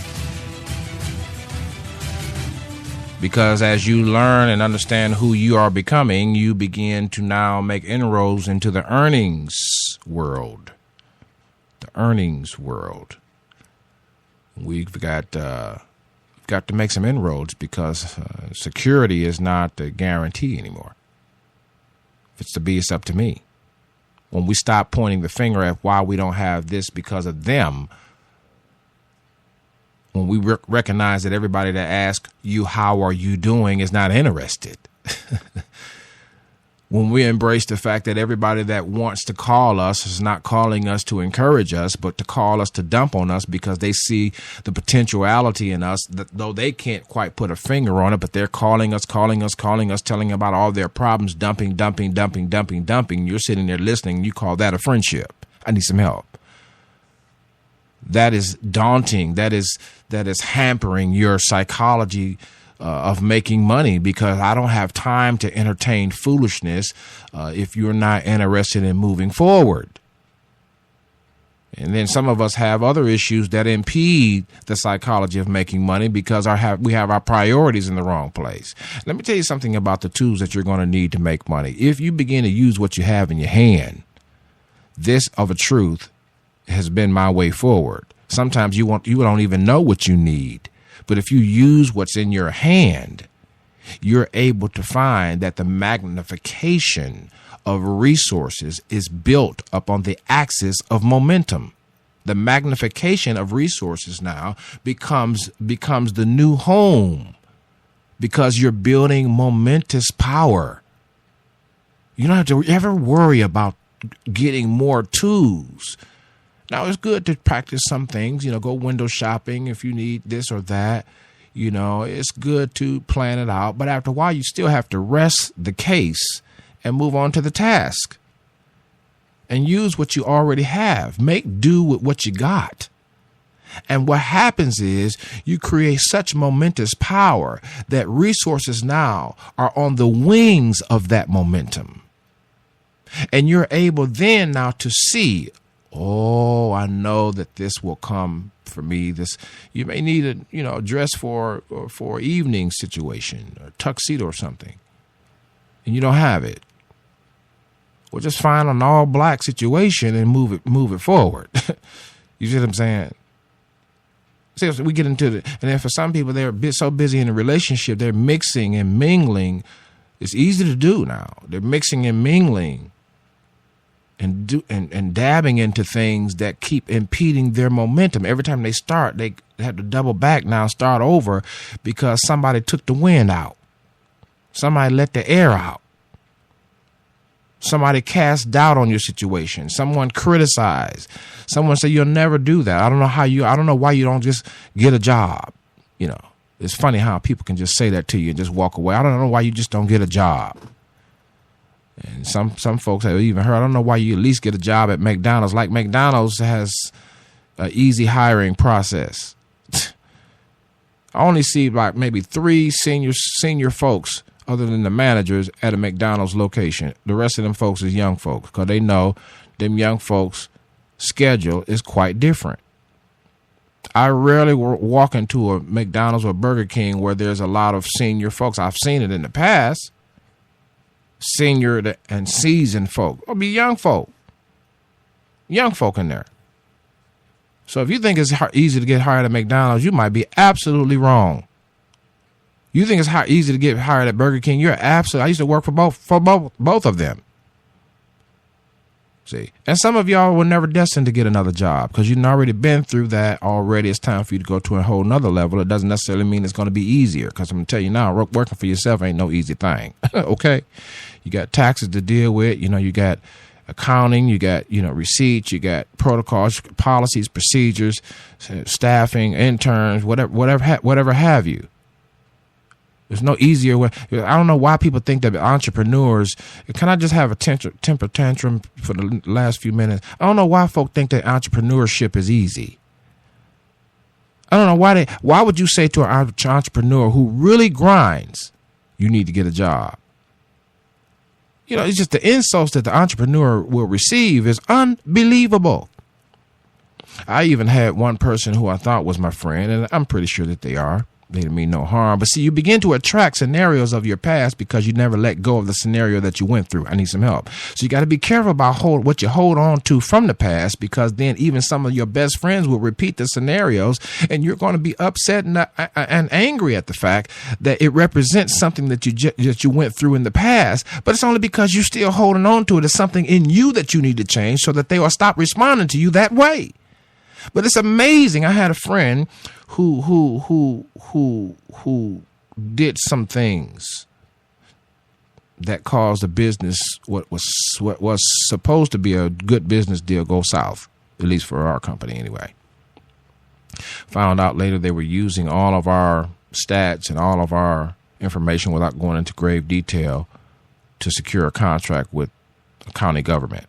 Because as you learn and understand who you are becoming, you begin to now make inroads into the earnings world. The earnings world. We've got to make some inroads, because security is not a guarantee anymore. If it's to be, it's up to me. When we stop pointing the finger at why we don't have this because of them, when we recognize that everybody that asks you, how are you doing, is not interested. When we embrace the fact that everybody that wants to call us is not calling us to encourage us, but to call us to dump on us because they see the potentiality in us, that though they can't quite put a finger on it, but they're calling us, telling about all their problems, dumping. You're sitting there listening. You call that a friendship. I need some help. That is daunting. That is hampering your psychology of making money, because I don't have time to entertain foolishness if you're not interested in moving forward. And then some of us have other issues that impede the psychology of making money because we have our priorities in the wrong place. Let me tell you something about the tools that you're going to need to make money. If you begin to use what you have in your hand, this of a truth has been my way forward. Sometimes you don't even know what you need. But if you use what's in your hand, you're able to find that the magnification of resources is built upon the axis of momentum. The magnification of resources now becomes the new home, because you're building momentous power. You don't have to ever worry about getting more tools. Now, it's good to practice some things, go window shopping if you need this or that. It's good to plan it out. But after a while, you still have to rest the case and move on to the task. And use what you already have. Make do with what you got. And what happens is you create such momentous power that resources now are on the wings of that momentum. And you're able then now to see, oh, I know that this will come for me. This, you may need a dress for evening situation, or tuxedo or something, and you don't have it. Well, just find an all black situation and move it forward. You see what I'm saying? See, we get into it, and then for some people, they're so busy in a relationship, they're mixing and mingling. It's easy to do now. They're mixing and mingling and dabbing into things that keep impeding their momentum. Every time they start, they have to double back now, start over, because somebody took the wind out. Somebody let the air out. Somebody cast doubt on your situation. Someone criticized. Someone said you'll never do that. I don't know why you don't just get a job. You know, it's funny how people can just say that to you and just walk away. I don't know why you just don't get a job. And some folks have even heard, I don't know why you at least get a job at McDonald's. Like McDonald's has an easy hiring process. I only see like maybe 3 senior folks other than the managers at a McDonald's location. The rest of them folks is young folks, because they know them young folks' schedule is quite different. I rarely walk into a McDonald's or Burger King where there's a lot of senior folks. I've seen it in the past. Senior and seasoned folk. It'll be young folk. Young folk in there. So if you think it's easy to get hired at McDonald's, you might be absolutely wrong. You think it's easy to get hired at Burger King, you're absolutely. I used to work for both of them. See, and some of y'all were never destined to get another job because you've already been through that already. It's time for you to go to a whole nother level. It doesn't necessarily mean it's going to be easier, because I'm going to tell you now, working for yourself ain't no easy thing. Okay. You got taxes to deal with. You know, you got accounting, you got, receipts, you got protocols, policies, procedures, staffing, interns, whatever have you. There's no easier way. I don't know why people think that entrepreneurs, can I just have a temper tantrum for the last few minutes? I don't know why folk think that entrepreneurship is easy. I don't know why would you say to an entrepreneur who really grinds, you need to get a job? It's just the insults that the entrepreneur will receive is unbelievable. I even had one person who I thought was my friend, and I'm pretty sure that they are. They didn't mean no harm. But see, you begin to attract scenarios of your past because you never let go of the scenario that you went through. I need some help. So you got to be careful about what you hold on to from the past, because then even some of your best friends will repeat the scenarios, and you're going to be upset and angry at the fact that it represents something that you went through in the past. But it's only because you're still holding on to it as something in you that you need to change so that they will stop responding to you that way. But it's amazing. I had a friend who did some things that caused a business, what was supposed to be a good business deal, go south, at least for our company anyway. Found out later they were using all of our stats and all of our information without going into grave detail to secure a contract with the county government.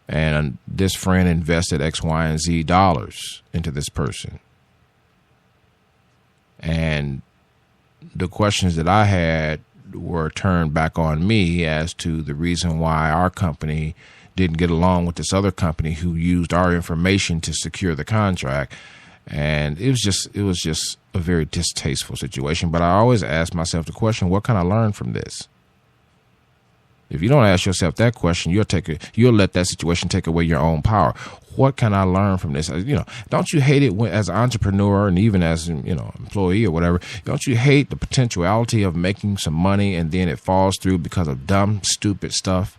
And this friend invested X, Y, and Z dollars into this person. And the questions that I had were turned back on me as to the reason why our company didn't get along with this other company who used our information to secure the contract. And it was just a very distasteful situation. But I always ask myself the question, what can I learn from this? If you don't ask yourself that question, you'll let that situation take away your own power. What can I learn from this? Don't you hate it as an entrepreneur and even as employee or whatever? Don't you hate the potentiality of making some money and then it falls through because of dumb, stupid stuff?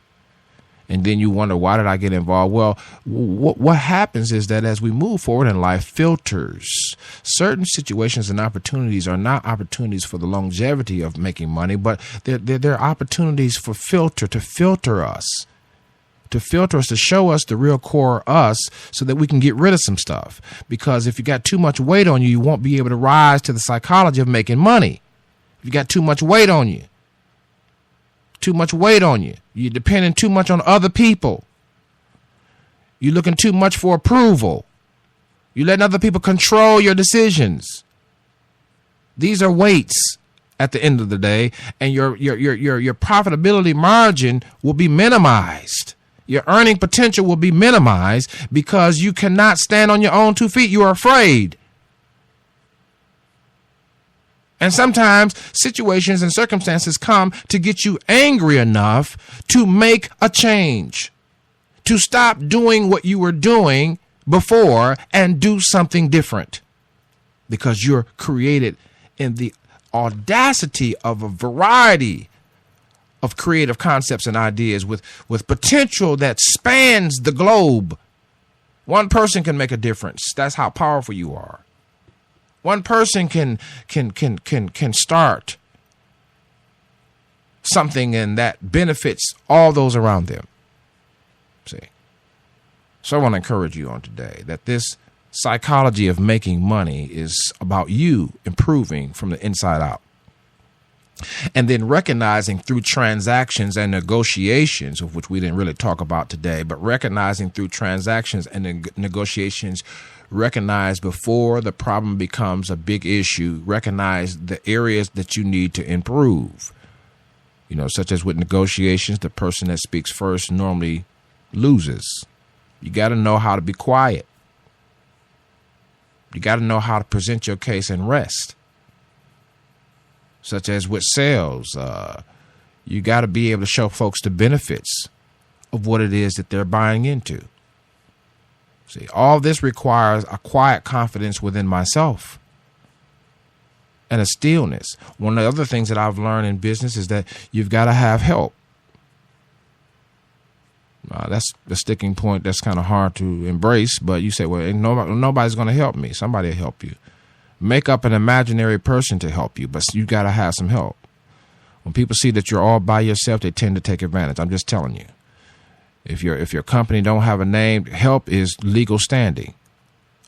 And then you wonder, why did I get involved? Well, what happens is that as we move forward in life, filters. Certain situations and opportunities are not opportunities for the longevity of making money, but they're opportunities to filter us, to show us the real core us so that we can get rid of some stuff. Because if you got too much weight on you, you won't be able to rise to the psychology of making money. If you got too much weight on you, you're depending too much on other people. You're looking too much for approval. You're letting other people control your decisions. These are weights at the end of the day, and your profitability margin will be minimized. Your earning potential will be minimized because you cannot stand on your own 2 feet. You are afraid. And sometimes situations and circumstances come to get you angry enough to make a change, to stop doing what you were doing before and do something different, because you're created in the audacity of a variety of creative concepts and ideas with potential that spans the globe. One person can make a difference. That's how powerful you are. One person can start something, and that benefits all those around them. See? So I want to encourage you on today that this psychology of making money is about you improving from the inside out. And then recognizing through transactions and negotiations, of which we didn't really talk about today, but recognizing through transactions and negotiations, recognize before the problem becomes a big issue, recognize the areas that you need to improve. You know, such as with negotiations, the person that speaks first normally loses. You got to know how to be quiet. You got to know how to present your case and rest. Such as with sales, you got to be able to show folks the benefits of what it is that they're buying into. See, all this requires a quiet confidence within myself and a stillness. One of the other things that I've learned in business is that you've got to have help. That's the sticking point that's kind of hard to embrace, but you say, well, nobody's going to help me. Somebody will help you. Make up an imaginary person to help you, but you got to have some help. When people see that you're all by yourself, they tend to take advantage. I'm just telling you. If your company don't have a name, help is legal standing.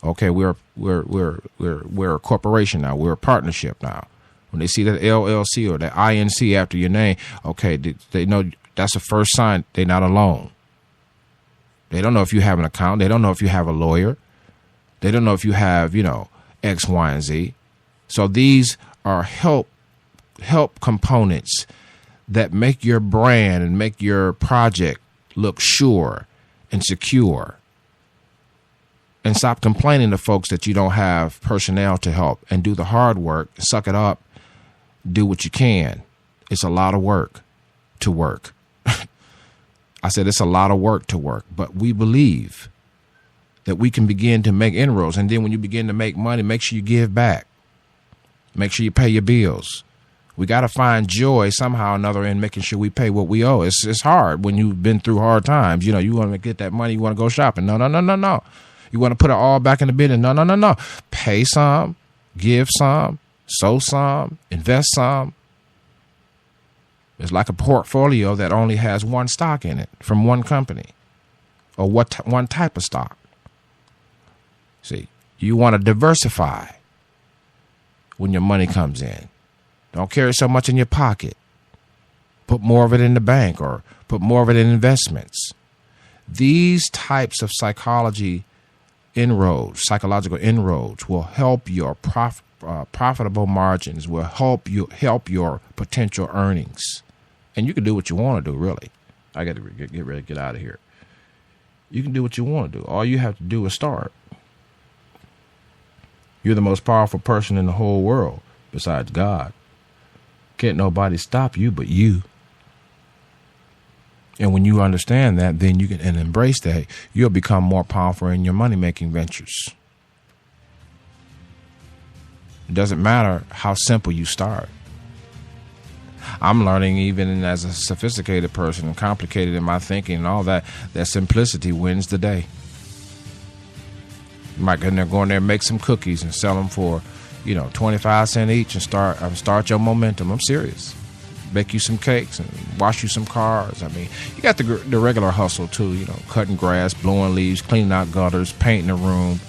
Okay, we're a corporation now. We're a partnership now. When they see that LLC or that INC after your name, okay, they know that's the first sign they're not alone. They don't know if you have an account. They don't know if you have a lawyer. They don't know if you have, X, Y, and Z. So these are help components that make your brand and make your project look sure and secure. And stop complaining to folks that you don't have personnel to help, and do the hard work, suck it up, do what you can. It's a lot of work to work. I said it's a lot of work to work, but we believe that we can begin to make inroads. And then when you begin to make money, make sure you give back. Make sure you pay your bills. We got to find joy somehow or another in making sure we pay what we owe. It's hard when you've been through hard times. You want to get that money. You want to go shopping. No. You want to put it all back in the business. No. Pay some, give some, sow some, invest some. It's like a portfolio that only has one stock in it from one company, or one type of stock. See, you want to diversify when your money comes in. Don't carry so much in your pocket. Put more of it in the bank, or put more of it in investments. These types of psychological inroads will help your profitable margins, will help your potential earnings. And you can do what you want to do, really. I got to get ready to get out of here. You can do what you want to do. All you have to do is start. You're the most powerful person in the whole world besides God. Can't nobody stop you but you. And when you understand that, then you can and embrace that, you'll become more powerful in your money-making ventures. It doesn't matter how simple you start. I'm learning, even as a sophisticated person and complicated in my thinking and all that simplicity wins the day. You might go in there and make some cookies and sell them for, 25 cents each and start your momentum. I'm serious. Bake you some cakes and wash you some cars. I mean, you got the regular hustle too, cutting grass, blowing leaves, cleaning out gutters, painting a room.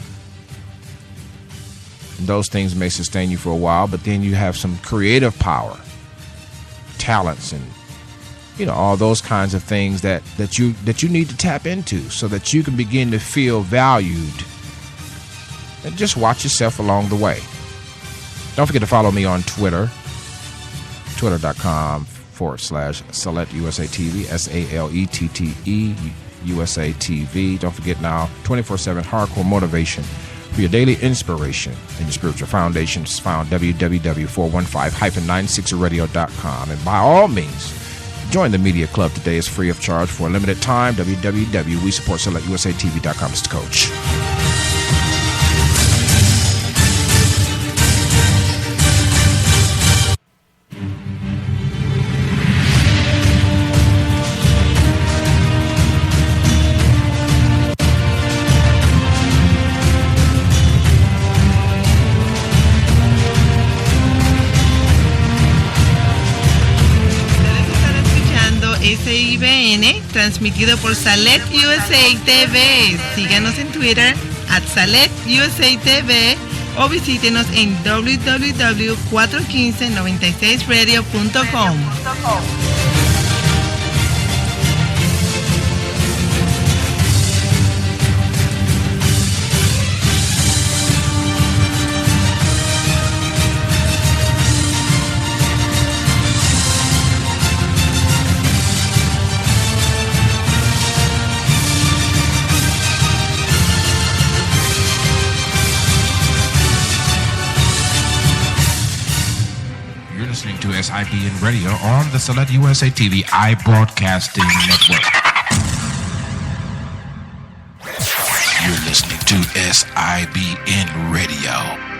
And those things may sustain you for a while, but then you have some creative power, talents, and all those kinds of things that you need to tap into so that you can begin to feel valued. And just watch yourself along the way. Don't forget to follow me on Twitter, twitter.com/SaletUSATV, SALETTE USATV. Don't forget now, 24/7 hardcore motivation for your daily inspiration and your spiritual foundation is found www.415-96radio.com. And by all means, Join the media club today. It's free of charge for a limited time. www.WeSupportSelectUSATV.com. Mr. Coach. SIBN, transmitido por Salet USA TV. Síganos en Twitter @Salet USA TV o visítenos en www.41596radio.com. Listening to SIBN Radio on the Select USA TV iBroadcasting Network. You're listening to SIBN Radio.